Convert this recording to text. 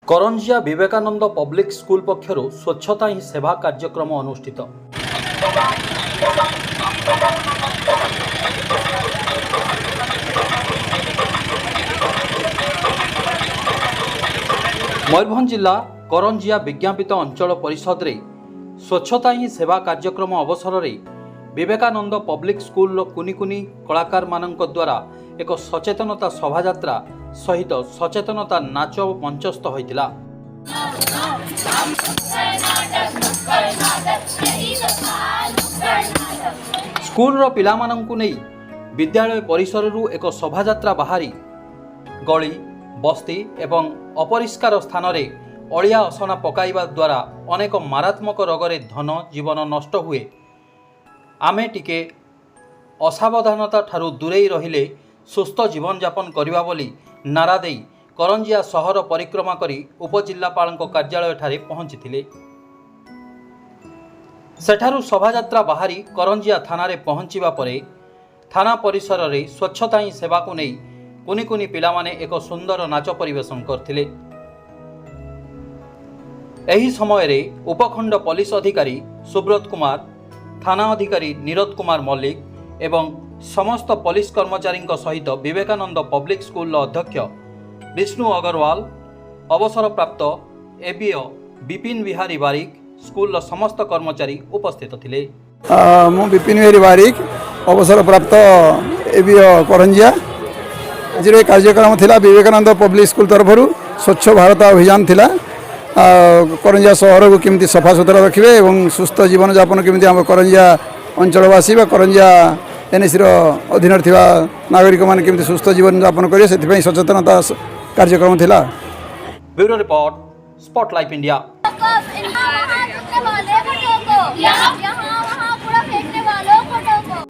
Karanjia Vivekananda public school पक्षर स्वच्छता ही सेवा कार्यक्रम अनुष्ठित। मयूरभंज जिला करंजिया विज्ञापित अंचल परिषद रे स्वच्छता ही सेवा कार्यक्रम अवसर रे विवेकानंद पब्लिक स्कूल कुनी कुनी कलाकार मानक द्वारा एक सचेतनता शोभायात्रा सहित सचेतनता नाच मंचस्थ होइतिला। स्कूल रो पिला मानंकु नै विद्यालय परिसर रु एक शोभायात्रा बाहरी गली बस्ती एवं अपरिष्कार स्थान रे अलिया असना पकाइबा द्वारा अनेक मारात्मक रोगरे धन जीवन नष्ट हुए। आमे टिके असावधानता ठारू दूरेई रहिले सुस्थ जीवन यापन करिबा बोली नारा देई करंजिया सहर परिक्रमा करी उपजिल्लापाल कार्यालय ठारे पहुंचीथिले। सेठारू शोभायात्रा बाहरी करंजिया थाना रे पहुंचीबा परे थाना परिसर रे स्वच्छता ही सेवा को नहीं कुनी कुनी पिला माने एक सुंदर नाच परिवेशन करथिले। एही समय रे उपखंड पुलिस अधिकारी सुब्रत कुमार, थाना अधिकारी नीरद कुमार मल्लिक एवं समस्त पुलिस कर्मचारी सहित विवेकानंद पब्लिक स्कूल अध्यक्ष विष्णु अग्रवाल, अवसर प्राप्त एबीओ विपिन बिहारी बारिक, स्कूल समस्त कर्मचारी उपस्थित थिले। मु विपिन बिहारी बारिक, अवसर प्राप्त एबीओ करंजिया। आज कार्यक्रम थिला विवेकानंद पब्लिक स्कूल तरफ स्वच्छ भारत अभियान थिला। करंजिया सहर को केमती सफा सुतरा रखिए और सुस्थ जीवन यापन केमती आम करंजिया अंचलवासी करंजिया एनएसी अधीन थिबा नागरिक मान केमती सुस्थ जीवन यापन करिए से सचेतनता कार्यक्रम थिला। Bureau report, spotlight India.